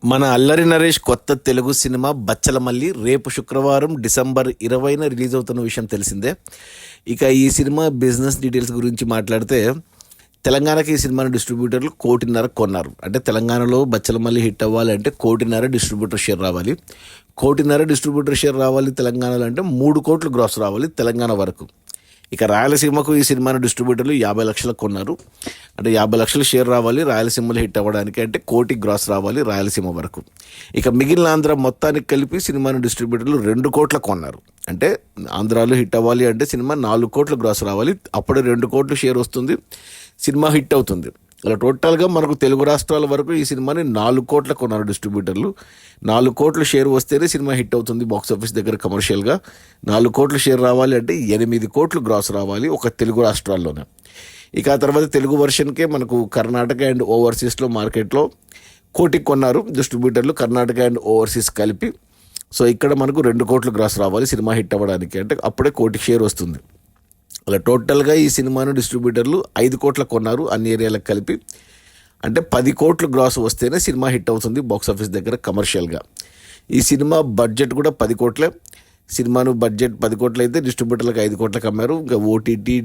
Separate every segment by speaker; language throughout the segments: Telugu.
Speaker 1: మన అల్లరి నరేష్ కొత్త తెలుగు సినిమా బచ్చలమల్లి రేపు శుక్రవారం డిసెంబర్ 20న రిలీజ్ అవుతున్న విషయం తెలిసిందే. ఇక ఈ సినిమా బిజినెస్ డీటెయిల్స్ గురించి మాట్లాడితే, తెలంగాణకి ఈ సినిమాని డిస్ట్రిబ్యూటర్లు 1.5 కోటి కొన్నారు. అంటే తెలంగాణలో బచ్చలమల్లి హిట్ అవ్వాలంటే 1.5 కోటి డిస్ట్రిబ్యూటర్ షేర్ రావాలి. 1.5 కోటి డిస్ట్రిబ్యూటర్ షేర్ రావాలి తెలంగాణలో అంటే 3 కోట్లు గ్రాస్ రావాలి తెలంగాణ వరకు. ఇక రాయలసీమకు ఈ సినిమాని డిస్ట్రిబ్యూటర్లు 50 లక్షలకు కొన్నారు. అంటే 50 లక్షలు షేర్ రావాలి రాయలసీమలో హిట్ అవ్వడానికి, అంటే 1 కోటి గ్రాస్ రావాలి రాయలసీమ వరకు. ఇక మిగిలిన ఆంధ్ర మొత్తానికి కలిపి సినిమాని డిస్ట్రిబ్యూటర్లు 2 కోట్లకు కొన్నారు. అంటే ఆంధ్రాలో హిట్ అవ్వాలి అంటే సినిమా 4 కోట్లు గ్రాస్ రావాలి, అప్పుడే 2 కోట్లు షేర్ వస్తుంది, సినిమా హిట్ అవుతుంది. అలా టోటల్గా మనకు తెలుగు రాష్ట్రాల వరకు ఈ సినిమాని 4 కోట్లకు కొన్నారు డిస్ట్రిబ్యూటర్లు. 4 కోట్లు షేర్ వస్తేనే సినిమా హిట్ అవుతుంది బాక్స్ ఆఫీస్ దగ్గర కమర్షియల్గా. 4 కోట్లు షేర్ రావాలి అంటే 8 కోట్లు గ్రాస్ రావాలి ఒక తెలుగు రాష్ట్రాల్లోనే. ఇక ఆ తర్వాత తెలుగు వర్షన్కే మనకు కర్ణాటక అండ్ ఓవర్సీస్లో మార్కెట్లో 1 కోటికి కొన్నారు డిస్ట్రిబ్యూటర్లు, కర్ణాటక అండ్ ఓవర్సీస్ కలిపి. సో ఇక్కడ మనకు 2 కోట్లు గ్రాస్ రావాలి సినిమా హిట్ అవ్వడానికి, అంటే అప్పుడే 1 కోటి షేర్ వస్తుంది. అలా టోటల్గా ఈ సినిమాను డిస్ట్రిబ్యూటర్లు 5 కోట్లకు కొన్నారు అన్ని ఏరియాలకు కలిపి. అంటే 10 కోట్లు గ్రాస్ వస్తేనే సినిమా హిట్ అవుతుంది బాక్స్ ఆఫీస్ దగ్గర కమర్షియల్గా. ఈ సినిమా బడ్జెట్ కూడా 10 కోట్లే. సినిమాను బడ్జెట్ 10 కోట్లు అయితే డిస్ట్రిబ్యూటర్లకు 5 కోట్లకు అమ్మారు. ఇంకా ఓటీటీ,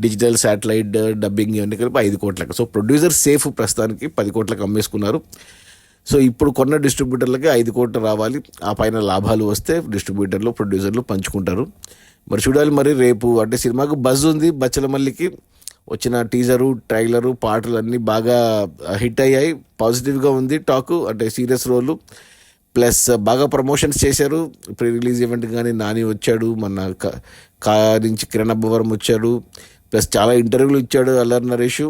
Speaker 1: డిజిటల్, శాటిలైట్, డబ్బింగ్ ఇవన్నీ కలిపి 5 కోట్లకు. సో ప్రొడ్యూసర్ సేఫ్ ప్రస్తుతానికి 10 కోట్లకు అమ్మేసుకున్నారు. సో ఇప్పుడు కొన్న డిస్ట్రిబ్యూటర్లకి 5 కోట్లు రావాలి, ఆ పైన లాభాలు వస్తే డిస్ట్రిబ్యూటర్లు ప్రొడ్యూసర్లు పంచుకుంటారు. మరి చూడాలి మరి రేపు. అంటే సినిమాకు బజ్ ఉంది, బచ్చలమల్లికి వచ్చిన టీజరు, ట్రైలరు, పాటలు అన్నీ బాగా హిట్ అయ్యాయి, పాజిటివ్గా ఉంది టాకు. అంటే సీరియస్ రోలు ప్లస్ బాగా ప్రమోషన్స్ చేశారు. ప్రీ రిలీజ్ ఈవెంట్ కానీ నాని వచ్చాడు, మన కా నుంచి కిరణ్ అబ్బవరం వచ్చాడు, ప్లస్ చాలా ఇంటర్వ్యూలు ఇచ్చాడు అల్లరి నరేష్.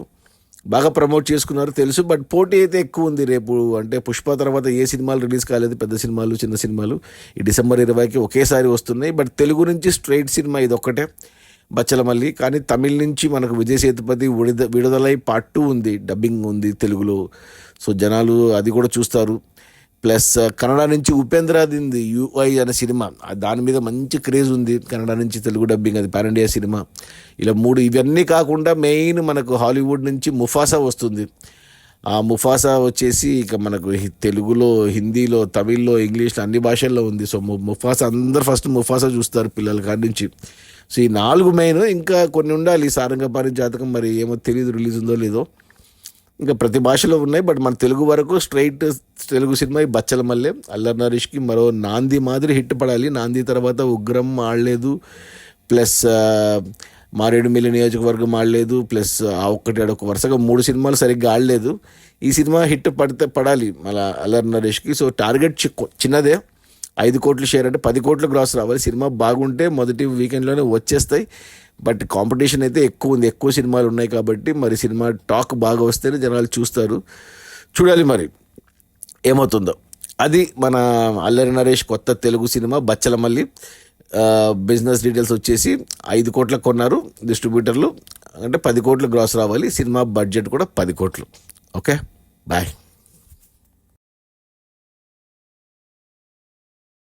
Speaker 1: బాగా ప్రమోట్ చేసుకున్నారు తెలుసు. బట్ పోటీ అయితే ఎక్కువ ఉంది రేపు. అంటే పుష్ప తర్వాత ఏ సినిమాలు రిలీజ్ కాలేదు, పెద్ద సినిమాలు, చిన్న సినిమాలు ఈ డిసెంబర్ 20కి ఒకేసారి వస్తున్నాయి. బట్ తెలుగు నుంచి స్ట్రైట్ సినిమా ఇది ఒక్కటే బచ్చలమల్లి. కానీ తమిళ్ నుంచి మనకు విజయ్ సేతుపతి విడుదలై పార్ట్ 2 ఉంది, డబ్బింగ్ ఉంది తెలుగులో. సో జనాలు అది కూడా చూస్తారు. ప్లస్ కన్నడ నుంచి ఉపేంద్రది యుఐ అనే సినిమా, దాని మీద మంచి క్రేజ్ ఉంది. కన్నడ నుంచి తెలుగు డబ్బింగ్, అది పాన్ ఇండియా సినిమా. ఇలా 3 ఇవన్నీ కాకుండా మెయిన్ మనకు హాలీవుడ్ నుంచి ముఫాసా వస్తుంది. ఆ ముఫాసా వచ్చేసి ఇక మనకు తెలుగులో, హిందీలో, తమిళ్లో, ఇంగ్లీష్లో అన్ని భాషల్లో ఉంది. సో ముఫాసా అందరు ఫస్ట్ ముఫాసా చూస్తారు పిల్లల కాడి నుంచి. సో ఈ 4 మెయిన్, ఇంకా కొన్ని ఉండాలి. సారంగపాణి జాతకం మరి ఏమో తెలియదు రిలీజ్ ఉందో లేదో, ఇంకా ప్రతి భాషలో ఉన్నాయి. బట్ మన తెలుగు వరకు స్ట్రైట్ తెలుగు సినిమా ఈ బచ్చలమల్లె. అల్లరి నరేష్కి మరో నాంది మాదిరి హిట్ పడాలి. నాంది తర్వాత ఉగ్రం ఆడలేదు, ప్లస్ మారేడుమిల్లి నియోజకవర్గం ఆడలేదు, ప్లస్ ఆ ఒక్కటి ఆడొక వరుసగా 3 సినిమాలు సరిగ్గా ఆడలేదు. ఈ సినిమా హిట్ పడాలి మళ్ళీ అల్లరి నరేష్కి. సో టార్గెట్ చిన్నదే, 5 కోట్లు షేర్ అంటే 10 కోట్లు గ్రాస్ రావాలి. సినిమా బాగుంటే మొదటి వీకెండ్లోనే వచ్చేస్తాయి. బట్ కాంపిటీషన్ అయితే ఎక్కువ ఉంది, ఎక్కువ సినిమాలు ఉన్నాయి కాబట్టి మరి సినిమా టాక్ బాగా వస్తేనే జనాలు చూస్తారు. చూడాలి మరి ఏమవుతుందో. అది మన అల్లరి నరేష్ కొత్త Telugu cinema Bachhala Malli. Business details వచ్చేసి 5 కోట్లకు కొన్నారు డిస్ట్రిబ్యూటర్లు, అంటే 10 కోట్లు గ్రాస్ రావాలి. సినిమా బడ్జెట్ కూడా 10 కోట్లు. Okay, bye.